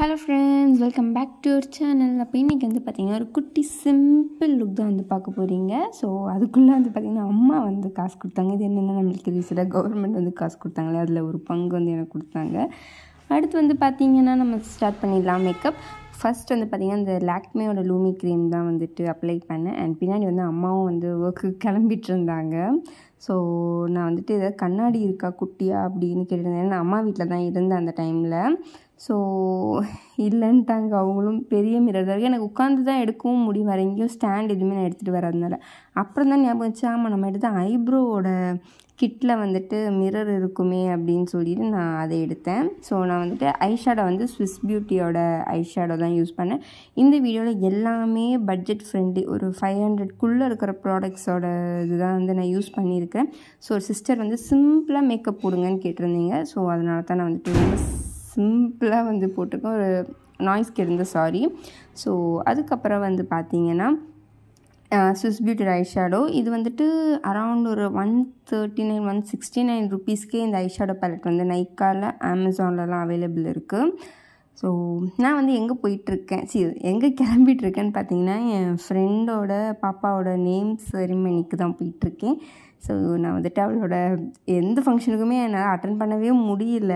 Hello friends, welcome back to our channel. அப்போ இன்றைக்கி வந்து பார்த்திங்கன்னா ஒரு குட்டி சிம்பிள் லுக் தான் வந்து பார்க்க போகிறீங்க. ஸோ அதுக்குள்ளே வந்து பார்த்திங்கன்னா அம்மா வந்து காசு கொடுத்தாங்க. இது என்னென்னா நம்மளுக்கு தெரியுது, கவர்மெண்ட் வந்து காசு கொடுத்தாங்களே, அதில் ஒரு பங்கு வந்து எனக்கு கொடுத்தாங்க. அடுத்து வந்து பார்த்திங்கன்னா நம்ம ஸ்டார்ட் பண்ணிடலாம் மேக்கப். ஃபஸ்ட் வந்து பார்த்திங்கன்னா இந்த லாக்மேயோட லூமி க்ரீம் தான் வந்துட்டு அப்ளை பண்ணேன். அண்ட் பின்னாடி வந்து அம்மாவும் வந்து ஒர்க்கு கிளம்பிட்டு இருந்தாங்க. ஸோ நான் வந்துட்டு ஏதாவது கண்ணாடி இருக்கா குட்டியா அப்படின்னு கேட்டிருந்தேன். நான் அம்மா வீட்டில் தான் இருந்தேன் அந்த டைமில். ஸோ இல்லைன்ட்டாங்க. அவங்களும் பெரிய மிரர் தான் எனக்கு உட்காந்து தான் எடுக்கவும் முடியும், வேறு எங்கேயும் ஸ்டாண்ட் எதுவுமே நான் எடுத்துகிட்டு வராதனால. அப்புறம் தான் ஞாபகம் வச்சு, ஆமாம் நம்ம எடுத்த ஐப்ரோவோட கிட்டில் வந்துட்டு மிரர் இருக்குமே அப்படின்னு சொல்லிட்டு நான் அதை எடுத்தேன். ஸோ நான் வந்துட்டு ஐஷேடோ வந்து ஸ்விஸ் பியூட்டியோட ஐஷேடோ தான் யூஸ் பண்ணேன். இந்த வீடியோவில் எல்லாமே பட்ஜெட் ஃப்ரெண்ட்லி, ஒரு 500க்குள்ளே இருக்கிற ப்ராடக்ட்ஸோட இதுதான் வந்து நான் யூஸ் பண்ணியிருக்கேன். ஸோ சிஸ்டர் வந்து சிம்பிளாக மேக்கப் போடுங்கன்னு கேட்டிருந்தீங்க. ஸோ அதனால தான் நான் வந்துட்டு ரொம்ப சிம்பிளாக வந்து போட்டிருக்கேன். ஒரு நாய்ஸ்க்கு இருந்த சாரி. ஸோ அதுக்கப்புறம் வந்து பார்த்திங்கன்னா ஸ்விஸ் பியூட்டி ஐஷேடோ இது வந்துட்டு அரவுண்ட் ஒரு 139-169 ருபீஸ்க்கே இந்த ஐஷேடோ பேலட் வந்து நைக்காவில் அமேசான்லலாம் அவைலபிள் இருக்குது. ஸோ நான் வந்து எங்கே போயிட்டுருக்கேன், எங்கே கிளம்பிகிட்ருக்கேன்னு பார்த்தீங்கன்னா என் ஃப்ரெண்டோட பாப்பாவோட நேம் செரிமனிக்கு தான் போயிட்டுருக்கேன். ஸோ நான் வந்துட்டு அவளோட எந்த ஃபங்க்ஷனுக்குமே என்னால் அட்டன் பண்ணவே முடியல.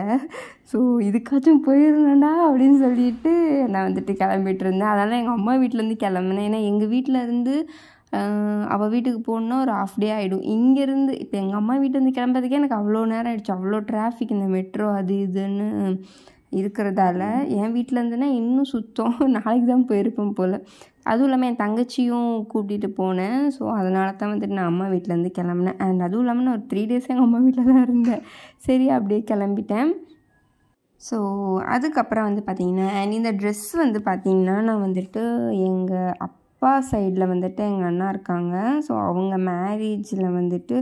ஸோ இதுக்காச்சும் போயிருந்தேன்டா அப்படின்னு சொல்லிட்டு நான் வந்துட்டு கிளம்பிட்டு இருந்தேன். அதனால் எங்கள் அம்மா வீட்டிலேருந்து கிளம்புனேன். ஏன்னா எங்கள் வீட்டிலேருந்து அவள் வீட்டுக்கு போகணுன்னா ஒரு ½ டே ஆகிடும். இங்கேருந்து இப்போ எங்கள் அம்மா வீட்டிலேருந்து கிளம்புறதுக்கே எனக்கு அவ்வளோ நேரம் ஆகிடுச்சு. அவ்வளோ டிராஃபிக், இந்த மெட்ரோ அது இதுன்னு இருக்கிறதால என் வீட்டிலேருந்துன்னா இன்னும் சுத்தம். நாளைக்கு தான் போயிருப்பேன் போல். அதுவும் இல்லாமல் என் தங்கச்சியும் கூட்டிகிட்டு போனேன். ஸோ அதனால தான் வந்துட்டு நான் அம்மா வீட்டிலேருந்து கிளம்புனேன். அண்ட் அதுவும் இல்லாமல் நான் ஒரு 3 days எங்கள் அம்மா வீட்டில் தான் இருந்தேன். சரி அப்படியே கிளம்பிட்டேன். ஸோ அதுக்கப்புறம் வந்து பார்த்திங்கன்னா அண்ட் இந்த ட்ரெஸ் வந்து பார்த்திங்கன்னா நான் வந்துட்டு எங்கள் அப்பா சைடில் வந்துட்டு எங்கள் அண்ணா இருக்காங்க. ஸோ அவங்க மேரேஜில் வந்துட்டு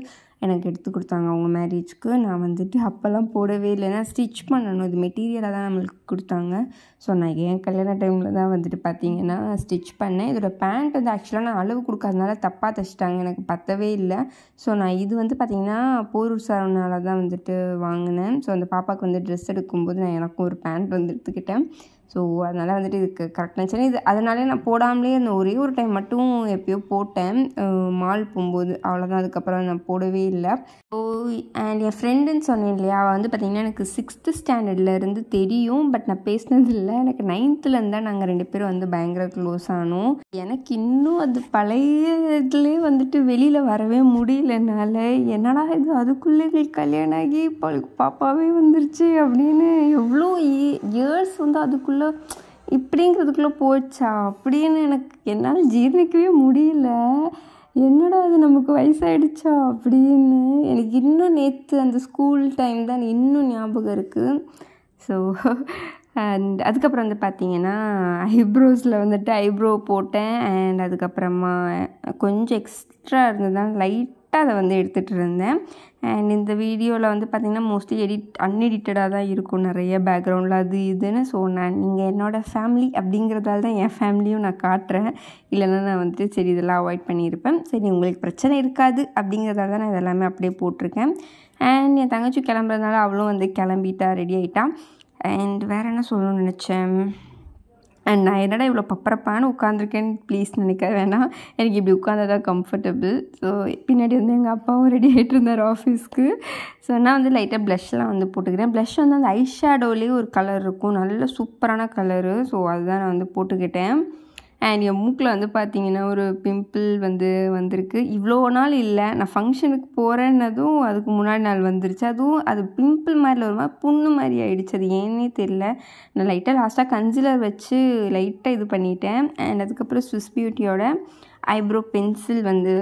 எனக்கு எடுத்து கொடுத்தாங்க. அவங்க மேரேஜ்க்கு நான் வந்துட்டு அப்போல்லாம் போடவே இல்லை. ஏன்னா ஸ்டிச் பண்ணணும், இது மெட்டீரியலாக தான் நம்மளுக்கு கொடுத்தாங்க. ஸோ நான் என் கல்யாண டைமில் தான் வந்துட்டு பார்த்திங்கன்னா ஸ்டிச் பண்ணேன். இதோட பேண்ட் வந்து ஆக்சுவலாக நான் அளவு கொடுக்காதனால தப்பாக தைச்சிட்டாங்க, எனக்கு பத்தவே இல்லை. ஸோ நான் இது வந்து பார்த்திங்கன்னா போரூர் சாரனால தான் வந்துட்டு வாங்கினேன். ஸோ அந்த பாப்பாவுக்கு வந்து ட்ரெஸ் எடுக்கும்போது நான் எனக்கும் ஒரு பேண்ட் வந்து எடுத்துக்கிட்டேன். ஸோ அதனால் வந்துட்டு இதுக்கு கரெக்டாக இருந்துச்சு. இது அதனாலே நான் போடாமலே அந்த ஒரே ஒரு டைம் மட்டும் எப்போயோ போட்டேன், மால் போகும்போது, அவ்வளோதான். அதுக்கப்புறம் நான் போடவே இல்லை. ஸோ அண்ட் என் ஃப்ரெண்டுன்னு சொன்னேன் இல்லையா, அவள் வந்து பார்த்திங்கன்னா எனக்கு 6th standardல இருந்து தெரியும். பட் நான் பேசினது இல்லை. எனக்கு 9th தான் நாங்கள் 2 பேரும் வந்து பயங்கர க்ளோஸ் ஆனோம். எனக்கு இன்னும் அது பழைய இதுலேயே வந்துட்டு வெளியில் வரவே முடியல என்னால். என்னடா இது, அதுக்குள்ளே கல்யாணம் ஆகி பாப்பாவே வந்துருச்சு அப்படின்னு எவ்வளோ இயர்ஸ் வந்து அதுக்குள்ளே இப்படிங்கிறதுக்குள்ளே போச்சா அப்படின்னு எனக்கு என்னால் ஜீர்ணிக்கவே முடியல. என்னடா அது நமக்கு வயசாகிடுச்சா அப்படின்னு எனக்கு இன்னும் நேற்று அந்த ஸ்கூல் டைம் தான் இன்னும் ஞாபகம் இருக்குது. ஸோ அண்ட் அதுக்கப்புறம் வந்து பார்த்திங்கன்னா ஐப்ரோஸில் வந்துட்டு ஐப்ரோ போட்டேன். அண்ட் அதுக்கப்புறமா கொஞ்சம் எக்ஸ்ட்ரா இருந்ததுதான் லைட்டாக அதை வந்து எடுத்துகிட்டு இருந்தேன். அண்ட் இந்த வீடியோவில் வந்து பார்த்திங்கன்னா மோஸ்ட்லி அன்எடிட்டடாக தான் இருக்கும், நிறைய பேக்ரவுண்டில் அது இதுன்னு. ஸோ நீங்கள் என்னோடய ஃபேமிலி அப்படிங்கிறதால தான் என் ஃபேமிலியும் நான் காட்டுறேன். இல்லைன்னா நான் வந்துட்டு சரி இதெல்லாம் அவாய்ட் பண்ணியிருப்பேன். சரி உங்களுக்கு பிரச்சனை இருக்காது அப்படிங்கிறதால தான் நான் இதெல்லாமே அப்படியே போட்டிருக்கேன். அண்ட் என் தங்கச்சி கிளம்புறதுனால அவளும் வந்து கிளம்பிட்டா, ரெடி ஆகிட்டா. அண்ட் வேறு என்ன சொல்லணும்னு நினச்சேன், அண்ட் நான் என்னடா இவ்வளோ பப்பரப்பான்னு உட்காந்துருக்கேன்னு ப்ளீஸ் நினைக்க வேணாம். எனக்கு இப்படி உட்காந்தா தான் கம்ஃபர்டபுள். ஸோ பின்னாடி வந்து எங்கள் அப்பாவும் ரெடி ஆகிட்டு இருந்தார் ஆஃபீஸ்க்கு. ஸோ நான் வந்து லைட்டாக ப்ளஷ்லாம் வந்து போட்டுக்கிறேன். ப்ளஷ் வந்து அந்த ஐஷேடோலேயே ஒரு கலர் இருக்கும், நல்ல சூப்பரான கலரு. ஸோ அதுதான் நான் வந்து போட்டுக்கிட்டேன். அண்ட் என் மூக்கில் வந்து பார்த்திங்கன்னா ஒரு பிம்பிள் வந்து வந்திருக்கு. இவ்வளோ நாள் இல்லை, நான் ஃபங்க்ஷனுக்கு போகிறேன்னதும் அதுக்கு முன்னாடி நாள் வந்துருச்சு. அதுவும் அது பிம்பிள் மாதிரி ஒரு மாதிரி புண்ணு மாதிரி ஆகிடுச்சு. அது ஏன்னே தெரியல. நான் லைட்டாக லாஸ்ட்டாக கன்சிலர் வச்சு லைட்டாக இது பண்ணிட்டேன். அண்ட் அதுக்கப்புறம் ஸ்விஸ் பியூட்டியோட ஐப்ரோ பென்சில் வந்து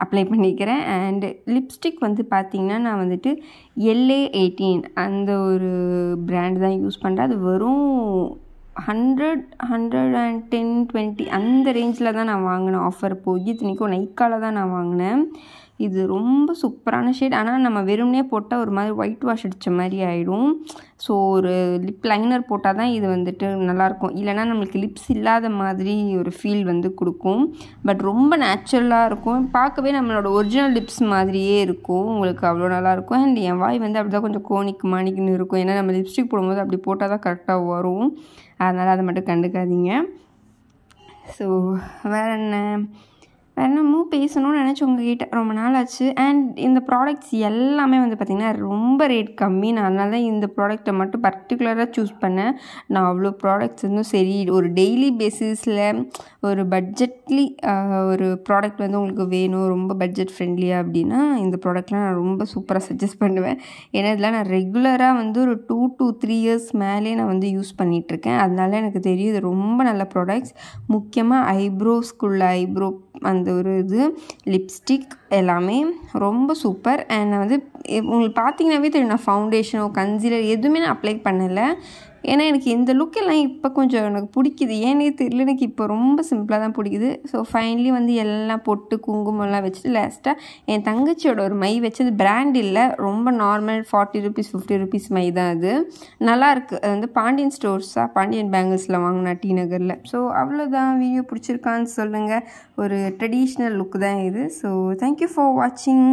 அப்ளை பண்ணிக்கிறேன். அண்டு லிப்ஸ்டிக் வந்து பார்த்திங்கன்னா நான் வந்துட்டு LA18 அந்த ஒரு பிராண்ட் தான் யூஸ் பண்ணுறேன். அது வெறும் 100, 110, 20 அந்த ரேஞ்சில் தான் நான் வாங்கினேன். ஆஃபர் போய் இத்தனைக்கும் நைக்காவில் தான் நான் வாங்கினேன். இது ரொம்ப சூப்பரான ஷேட். ஆனால் நம்ம வெறும்னே போட்டால் ஒரு மாதிரி ஒயிட் வாஷ் அடித்த மாதிரி ஆகிடும். ஸோ ஒரு லிப் லைனர் போட்டால் தான் இது வந்துட்டு நல்லாயிருக்கும். இல்லைனா நம்மளுக்கு லிப்ஸ் இல்லாத மாதிரி ஒரு ஃபீல் வந்து கொடுக்கும். பட் ரொம்ப நேச்சுரலாக இருக்கும். பார்க்கவே நம்மளோட ஒரிஜினல் லிப்ஸ் மாதிரியே இருக்கும். உங்களுக்கு அவ்வளோ நல்லாயிருக்கும். அண்ட் என் வாய் வந்து அப்படி தான் கொஞ்சம் கோணிக்கு மாணிக்குன்னு இருக்கும். ஏன்னா நம்ம லிப்ஸ்டிக் போடும்போது அப்படி போட்டால் தான் கரெக்டாக வரும். அதனால் அதை மட்டும் கண்டுக்காதீங்க. ஸோ வேறு என்னமோ பேசணும்னு நினச்சி உங்ககிட்ட ரொம்ப நாள் ஆச்சு. அண்ட் இந்த ப்ராடக்ட்ஸ் எல்லாமே வந்து பார்த்திங்கன்னா ரொம்ப ரேட் கம்மி. நான் அதனால தான் இந்த ப்ராடக்ட்டை மட்டும் பர்டிகுலராக சூஸ் பண்ணேன். நான் அவ்வளோ ப்ராடக்ட்ஸ் இருந்தும் சரி, ஒரு டெய்லி பேசிஸில் ஒரு பட்ஜெட்லி ஒரு ப்ராடக்ட் வந்து உங்களுக்கு வேணும், ரொம்ப பட்ஜெட் ஃப்ரெண்ட்லியாக அப்படின்னா இந்த ப்ராடக்ட்லாம் நான் ரொம்ப சூப்பராக சஜஸ்ட் பண்ணுவேன். ஏன்னா இதெல்லாம் நான் ரெகுலராக வந்து ஒரு 2 to 3 years மேலே நான் வந்து யூஸ் பண்ணிகிட்ருக்கேன். அதனால எனக்கு தெரியும் இது ரொம்ப நல்ல ப்ராடக்ட்ஸ். முக்கியமாக ஐப்ரோஸ்க்குள்ள ஐப்ரோ அந்த ஒரு இது லிப்ஸ்டிக் எல்லாமே ரொம்ப சூப்பர். அண்ட் நான் வந்து உங்களுக்கு பார்த்தீங்கன்னாவே தெரியும், நான் ஃபவுண்டேஷனோ கன்சீலர் எதுவுமே நான் அப்ளை பண்ணலை. ஏன்னா எனக்கு இந்த லுக் எல்லாம் இப்போ கொஞ்சம் எனக்கு பிடிக்குது. ஏன்னே தெரியல, எனக்கு இப்போ ரொம்ப சிம்பிளாக தான் பிடிக்குது. ஸோ ஃபைனலி வந்து எல்லாம் பொட்டு குங்குமம்லாம் வச்சுட்டு லாஸ்ட்டாக என் தங்கச்சியோட ஒரு மை வச்சது. பிராண்ட் இல்லை, ரொம்ப நார்மல் 40 rupees 50 rupees மை தான். அது நல்லாயிருக்கு. அது வந்து பாண்டியன் ஸ்டோர்ஸாக பாண்டியன் பேங்கிள்ஸில் வாங்கினா டி நகரில். ஸோ அவ்வளோதான். வீடியோ பிடிச்சிருக்கான்னு சொல்லுங்கள். ஒரு ட்ரெடிஷ்னல் லுக் தான் இது. ஸோ தேங்க்யூ ஃபார் வாட்சிங்.